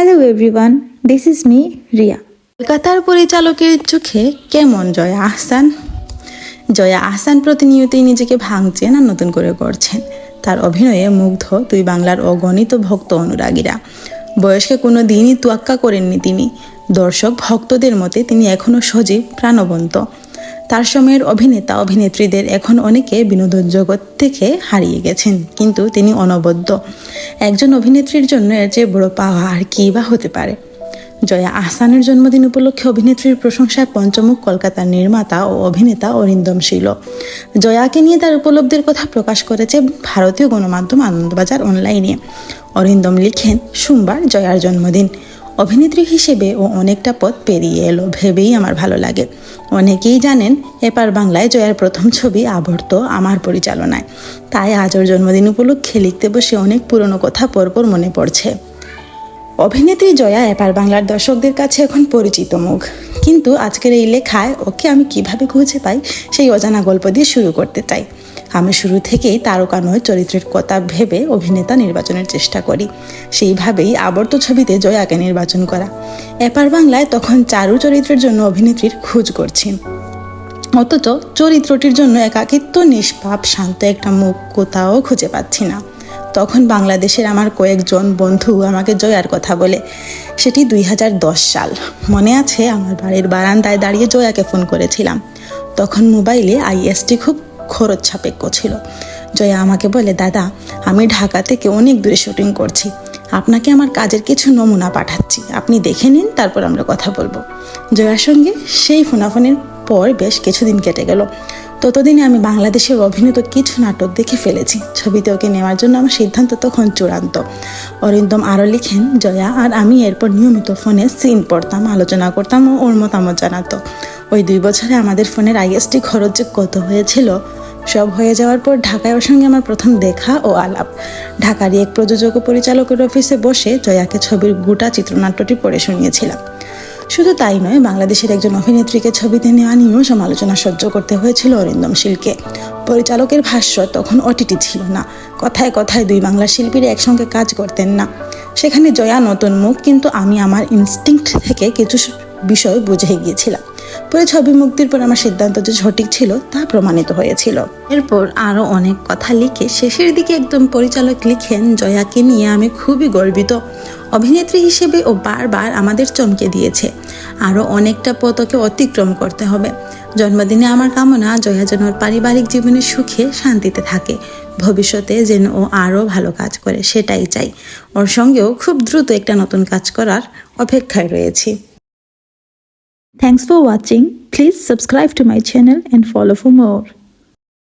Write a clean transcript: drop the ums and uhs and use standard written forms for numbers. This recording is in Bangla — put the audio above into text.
Hello everyone, this is me Riya. কলকাতার পরিচালকের চোখে কেমন জয়া আহসান? জয়া আহসান প্রতিনিয়তই নিজেকে ভাঙছেন আর নতুন করে করছেন। তার অভিনয়ে মুগ্ধ দুই বাংলার অগণিত ভক্ত অনুরাগীরা। বয়সকে কোনো দিনই তোয়াক্কা করেননি তিনি। দর্শক ভক্তদের মতে তিনি এখনও সজীব, প্রাণবন্ত। তার সময়ের অভিনেতা অভিনেত্রীদের এখন অনেকে বিনোদন জগৎ থেকে হারিয়ে গেছেন, কিন্তু তিনি অনবদ্য। একজন অভিনেত্রীর জন্য এর চেয়ে বড় পাওয়া আর কী বা হতে পারে। জয়া আহসানের জন্মদিন উপলক্ষে অভিনেত্রীর প্রশংসায় পঞ্চমুখ কলকাতার নির্মাতা ও অভিনেতা অরিন্দম শীল। জয়াকে নিয়ে তার উপলব্ধির কথা প্রকাশ করেছে ভারতীয় গণমাধ্যম আনন্দবাজার অনলাইনে। অরিন্দম লিখেন, সোমবার জয়ার জন্মদিন। অভিনেত্রী হিসেবে ও অনেকটা পথ পেরিয়ে এলো ভেবেই আমার ভালো লাগে। অনেকেই জানেন এপার বাংলায় জয়ার প্রথম ছবি আবর্ত আমার পরিচালনায়। তাই আজ ওর জন্মদিন উপলক্ষে লিখতে বসে অনেক পুরনো কথা পরপর মনে পড়ছে। অভিনেত্রী জয়া এপার বাংলার দর্শকদের কাছে এখন পরিচিত মুখ, কিন্তু আজকের এই লেখায় ওকে আমি কিভাবে খুঁজে পাই সেই অজানা গল্প দিয়ে শুরু করতে চাই। আমি শুরু থেকেই তারকা নয়, চরিত্রের কথা ভেবে অভিনেতা নির্বাচনের চেষ্টা করি। সেইভাবেই আবর্ত ছবিতে জয়াকে নির্বাচন করা। এপার বাংলায় তখন চারু চরিত্রের জন্য অভিনেত্রীর খোঁজ করছি, অথচ চরিত্রটির জন্য একাকিত্ব, নিষ্পাপ, শান্ত একটা মুখ কোথাও খুঁজে পাচ্ছি না। তখন বাংলাদেশের আমার কয়েকজন বন্ধু আমাকে জয়ার কথা বলে। সেটি 2010 সাল। মনে আছে, আমার বাড়ির বারান্দায় দাঁড়িয়ে জয়াকে ফোন করেছিলাম। তখন মোবাইলে আইএসটি খুব খরচ সাপেক্ষ ছিল। জয়া আমাকে বলে, দাদা, আমি ঢাকা থেকে অনেক দূরে শুটিং করছি, আপনাকে আমার কাজের কিছু নমুনা পাঠাচ্ছি, আপনি দেখে নিন, তারপর আমরা কথা বলবো। জয়ার সঙ্গে সেই ফোনাফোনের পর বেশ কিছুদিন কেটে গেল। ততদিনে আমি বাংলাদেশের অভিনীত কিছু নাটক দেখে ফেলেছি। ছবিতে ওকে নেওয়ার জন্য আমার সিদ্ধান্ত তখন চূড়ান্ত। অরিন্দম আরও লিখেন, জয়া আর আমি এরপর নিয়মিত ফোনে সিন পড়তাম, আলোচনা করতাম ও ওর মতামত জানাতো। ওই 2 বছরে আমাদের ফোনের আইএসটি খরচ যে কত হয়েছিল। সব হয়ে যাওয়ার পর ঢাকায় ওর সঙ্গে আমার প্রথম দেখা ও আলাপ। ঢাকারই এক প্রযোজক ও পরিচালকের অফিসে বসে জয়াকে ছবির গোটা চিত্রনাট্যটি পড়ে শুনিয়েছিলাম। শুধু তাই নয়, বাংলাদেশের একজন অভিনেত্রীকে ছবিতে নেওয়া নিয়েও সমালোচনা সহ্য করতে হয়েছিল অরিন্দম শীলকে। পরিচালকের ভাষ্য, তখন ওটিটি ছিল না। কথায় কথায় 2 বাংলার শিল্পীরা একসঙ্গে কাজ করতেন না। সেখানে জয়া নতুন মুখ, কিন্তু আমি আমার ইনস্টিংক্ট থেকে কিছু বিষয় বুঝে গিয়েছিলাম। পরে ছবি মুক্তির পর আমার সিদ্ধান্ত যে সঠিক ছিল তা প্রমাণিত হয়েছিল। এরপর আরও অনেক কথা লিখে শেষের দিকে একদম পরিচালক লিখেন, জয়াকে নিয়ে আমি খুবই গর্বিত। অভিনেত্রী হিসেবে ও বারবার আমাদের চমকে দিয়েছে। আরও অনেকটা পথ ওকে অতিক্রম করতে হবে। জন্মদিনে আমার কামনা, জয়া যেন ওর পারিবারিক জীবনে সুখে শান্তিতে থাকে। ভবিষ্যতে যেন ও আরও ভালো কাজ করে, সেটাই চাই। ওর সঙ্গেও খুব দ্রুত একটা নতুন কাজ করার অপেক্ষায় রয়েছি। Thanks for watching. Please subscribe to my channel and follow for more.